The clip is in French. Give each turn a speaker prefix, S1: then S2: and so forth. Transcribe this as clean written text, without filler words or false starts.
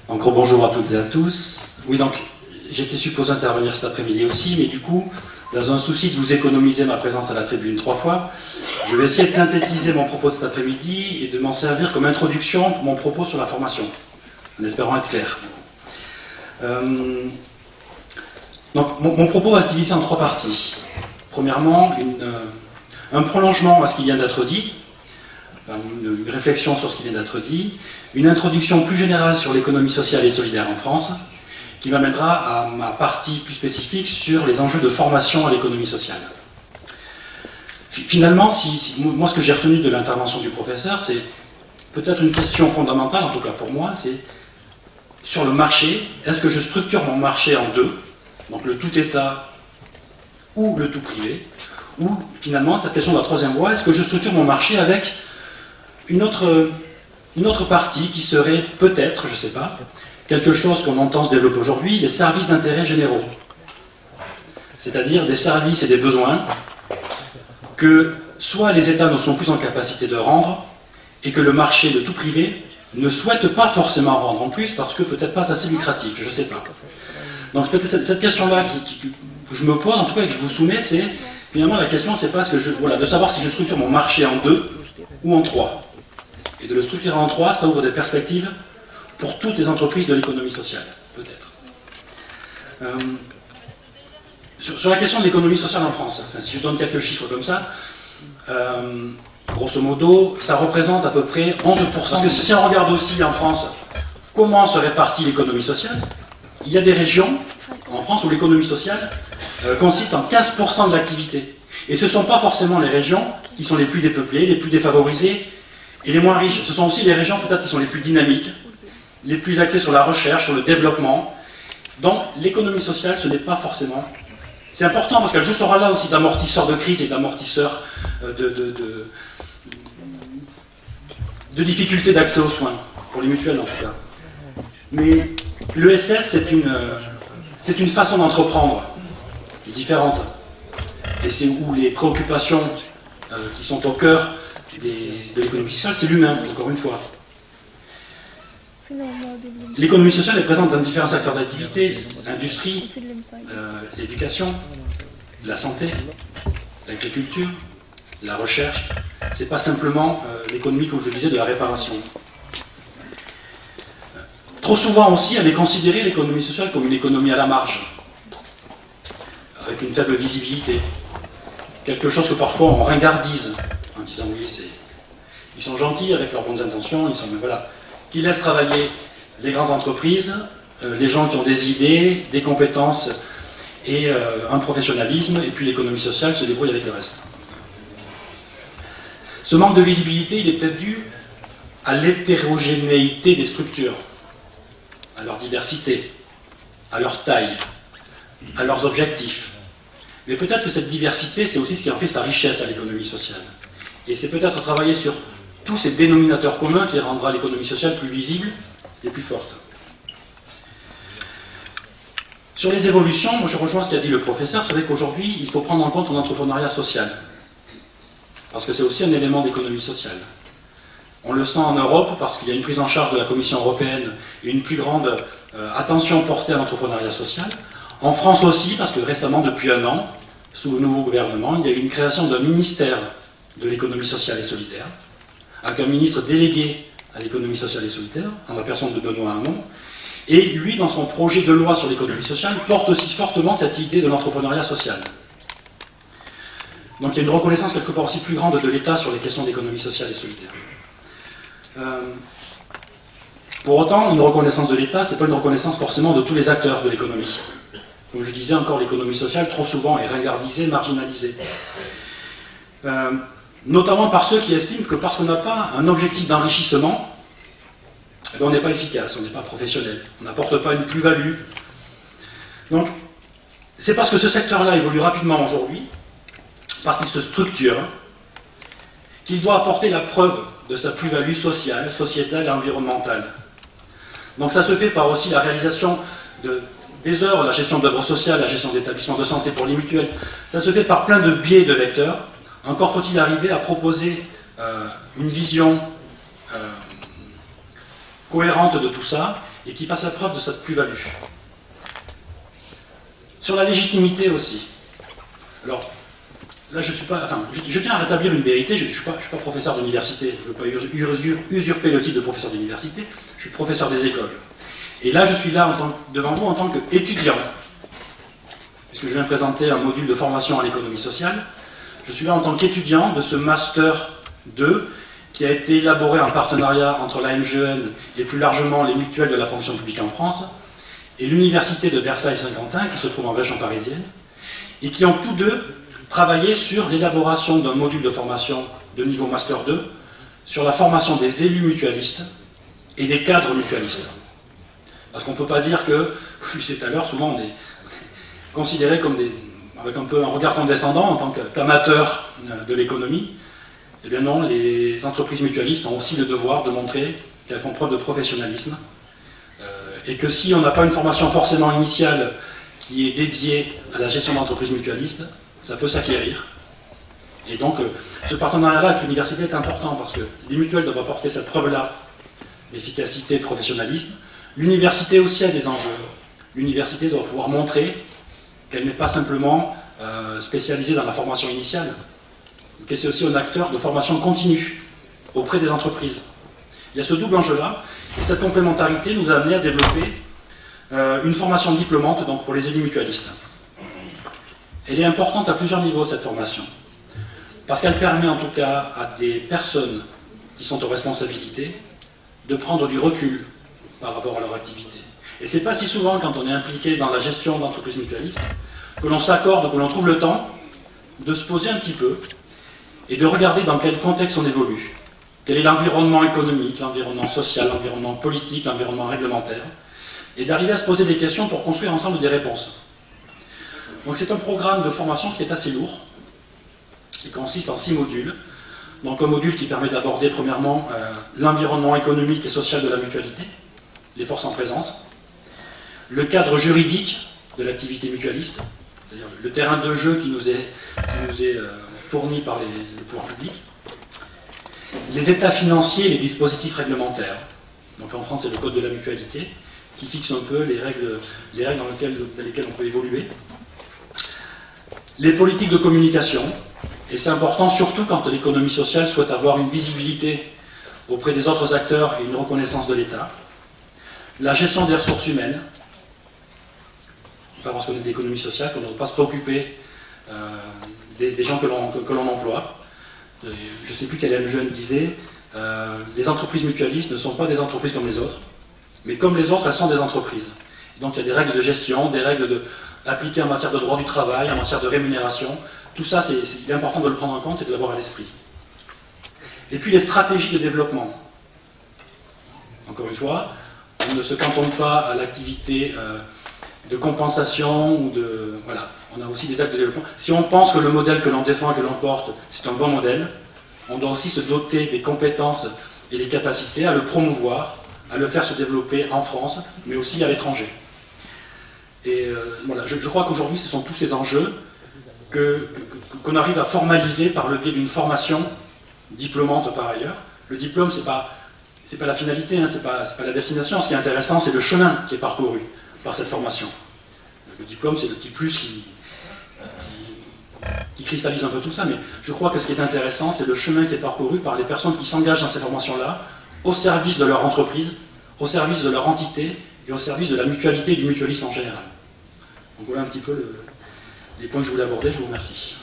S1: Donc bonjour à toutes et à tous. Oui, donc j'étais supposé intervenir cet après-midi aussi, mais du coup, dans un souci de vous économiser ma présence à la tribune 3 fois, je vais essayer de synthétiser mon propos de cet après-midi et de m'en servir comme introduction pour mon propos sur la formation, en espérant être clair. Donc mon propos va se diviser en 3 parties. Premièrement, un prolongement à ce qui vient d'être dit, une réflexion sur ce qui vient d'être dit, une introduction plus générale sur l'économie sociale et solidaire en France, qui m'amènera à ma partie plus spécifique sur les enjeux de formation à l'économie sociale. Finalement, moi ce que j'ai retenu de l'intervention du professeur, c'est peut-être une question fondamentale, en tout cas pour moi, c'est sur le marché, est-ce que je structure mon marché en deux, donc le tout État ou le tout privé, ou finalement cette question de la troisième voie, est-ce que je structure mon marché avec une autre partie qui serait peut-être, je ne sais pas, quelque chose qu'on entend se développer aujourd'hui, les services d'intérêt généraux. C'est-à-dire des services et des besoins que soit les États ne sont plus en capacité de rendre, et que le marché de tout privé ne souhaite pas forcément rendre en plus, parce que peut-être pas assez lucratif, je ne sais pas. Donc peut-être cette question-là que je me pose, en tout cas et que je vous soumets, c'est finalement la question, c'est pas de savoir si je structure mon marché en 2 ou en 3. Et de le structurer en 3, ça ouvre des perspectives pour toutes les entreprises de l'économie sociale, peut-être. Sur la question de l'économie sociale en France, si je donne quelques chiffres comme ça, grosso modo, ça représente à peu près 11%. Parce que si on regarde aussi en France comment se répartit l'économie sociale, il y a des régions en France où l'économie sociale consiste en 15% de l'activité. Et ce ne sont pas forcément les régions qui sont les plus dépeuplées, les plus défavorisées et les moins riches. Ce sont aussi les régions peut-être qui sont les plus dynamiques, les plus axées sur la recherche, sur le développement. Donc l'économie sociale, ce n'est pas forcément... C'est important parce qu'elle joue ce rôle-là aussi d'amortisseur de crise et d'amortisseur de difficultés d'accès aux soins, pour les mutuelles en tout cas. Mais l'ESS, c'est une façon d'entreprendre différente. Et c'est où les préoccupations qui sont au cœur de l'économie sociale, c'est l'humain, encore une fois. L'économie sociale est présente dans différents secteurs d'activité, l'industrie, l'éducation, la santé, l'agriculture, la recherche. C'est pas simplement l'économie, comme je le disais, de la réparation. Trop souvent aussi, elle est considérée, l'économie sociale, comme une économie à la marge, avec une faible visibilité. Quelque chose que parfois on ringardise, en disant oui, ils sont gentils avec leurs bonnes intentions, voilà, qui laissent travailler les grandes entreprises, les gens qui ont des idées, des compétences et un professionnalisme, et puis l'économie sociale se débrouille avec le reste. Ce manque de visibilité, il est peut-être dû à l'hétérogénéité des structures, à leur diversité, à leur taille, à leurs objectifs. Mais peut-être que cette diversité, c'est aussi ce qui en fait sa richesse à l'économie sociale. Et c'est peut-être travailler sur tous ces dénominateurs communs qui rendra l'économie sociale plus visible et plus forte. Sur les évolutions, moi je rejoins ce qu'a dit le professeur, c'est vrai qu'aujourd'hui, il faut prendre en compte l'entrepreneuriat social. Parce que c'est aussi un élément d'économie sociale. On le sent en Europe parce qu'il y a une prise en charge de la Commission européenne et une plus grande attention portée à l'entrepreneuriat social. En France aussi, parce que récemment, depuis 1 an, sous le nouveau gouvernement, il y a eu une création d'un ministère de l'économie sociale et solidaire, avec un ministre délégué à l'économie sociale et solidaire, en la personne de Benoît Hamon. Et lui, dans son projet de loi sur l'économie sociale, porte aussi fortement cette idée de l'entrepreneuriat social. Donc il y a une reconnaissance quelque part aussi plus grande de l'État sur les questions d'économie sociale et solidaire. Pour autant, une reconnaissance de l'État, ce n'est pas une reconnaissance forcément de tous les acteurs de l'économie. Comme je disais encore, l'économie sociale, trop souvent, est ringardisée, marginalisée. Notamment par ceux qui estiment que parce qu'on n'a pas un objectif d'enrichissement, on n'est pas efficace, on n'est pas professionnel, on n'apporte pas une plus-value. Donc, c'est parce que ce secteur-là évolue rapidement aujourd'hui, parce qu'il se structure, qu'il doit apporter la preuve de sa plus-value sociale, sociétale et environnementale. Donc ça se fait par aussi la réalisation des œuvres, la gestion d'œuvres sociales, la gestion d'établissements de santé pour les mutuelles. Ça se fait par plein de biais et de vecteurs. Encore faut-il arriver à proposer une vision cohérente de tout ça et qui fasse la preuve de cette plus-value. Sur la légitimité aussi. Alors, là, je tiens à rétablir une vérité, je ne suis pas professeur d'université, je ne veux pas usurper le titre de professeur d'université, je suis professeur des écoles. Et là, je suis là devant vous en tant qu'étudiant, puisque je viens présenter un module de formation à l'économie sociale. Je suis là en tant qu'étudiant de ce Master 2 qui a été élaboré en partenariat entre la MGN et plus largement les mutuelles de la fonction publique en France et l'université de Versailles-Saint-Quentin qui se trouve en région parisienne et qui ont tous deux travaillé sur l'élaboration d'un module de formation de niveau Master 2 sur la formation des élus mutualistes et des cadres mutualistes. Parce qu'on ne peut pas dire que, comme je disais tout à l'heure, souvent on est considéré comme avec un peu un regard condescendant en tant qu'amateur de l'économie. Eh bien non, les entreprises mutualistes ont aussi le devoir de montrer qu'elles font preuve de professionnalisme et que si on n'a pas une formation forcément initiale qui est dédiée à la gestion d'entreprises mutualistes, ça peut s'acquérir. Et donc, ce partenariat-là avec l'université est important parce que les mutuelles doivent apporter cette preuve-là d'efficacité et de professionnalisme. L'université aussi a des enjeux. L'université doit pouvoir montrer qu'elle n'est pas simplement spécialisée dans la formation initiale, que c'est aussi un acteur de formation continue auprès des entreprises. Il y a ce double enjeu-là, et cette complémentarité nous a amené à développer une formation diplômante donc pour les élus mutualistes. Elle est importante à plusieurs niveaux, cette formation, parce qu'elle permet en tout cas à des personnes qui sont aux responsabilités de prendre du recul par rapport à leur activité. Et c'est pas si souvent, quand on est impliqué dans la gestion d'entreprises mutualistes, que l'on s'accorde, que l'on trouve le temps de se poser un petit peu et de regarder dans quel contexte on évolue. Quel est l'environnement économique, l'environnement social, l'environnement politique, l'environnement réglementaire, et d'arriver à se poser des questions pour construire ensemble des réponses. Donc c'est un programme de formation qui est assez lourd, qui consiste en 6 modules. Donc un module qui permet d'aborder premièrement l'environnement économique et social de la mutualité, les forces en présence, le cadre juridique de l'activité mutualiste, c'est-à-dire le terrain de jeu qui nous est fourni par le pouvoir public, les états financiers et les dispositifs réglementaires. Donc en France, c'est le code de la mutualité qui fixe un peu les règles dans lesquelles on peut évoluer. Les politiques de communication, et c'est important surtout quand l'économie sociale souhaite avoir une visibilité auprès des autres acteurs et une reconnaissance de l'État. La gestion des ressources humaines, pas parce qu'on est d'économie sociale qu'on ne doit pas se préoccuper des gens que l'on emploie. Je ne sais plus quel jeune disait, les entreprises mutualistes ne sont pas des entreprises comme les autres, mais comme les autres, elles sont des entreprises. Et donc il y a des règles de gestion, des règles appliquées en matière de droit du travail, en matière de rémunération. Tout ça, il est important de le prendre en compte et de l'avoir à l'esprit. Et puis les stratégies de développement. Encore une fois, on ne se cantonne pas à l'activité de compensation ou de... Voilà, on a aussi des actes de développement. Si on pense que le modèle que l'on défend et que l'on porte, c'est un bon modèle, on doit aussi se doter des compétences et des capacités à le promouvoir, à le faire se développer en France, mais aussi à l'étranger. Et voilà, je crois qu'aujourd'hui, ce sont tous ces enjeux qu'on arrive à formaliser par le biais d'une formation diplômante par ailleurs. Le diplôme, c'est pas la finalité, hein, c'est pas la destination. Ce qui est intéressant, c'est le chemin qui est parcouru par cette formation. Le diplôme, c'est le petit plus qui cristallise un peu tout ça, mais je crois que ce qui est intéressant, c'est le chemin qui est parcouru par les personnes qui s'engagent dans ces formations-là, au service de leur entreprise, au service de leur entité et au service de la mutualité et du mutualisme en général. Donc voilà un petit peu les points que je voulais aborder, je vous remercie.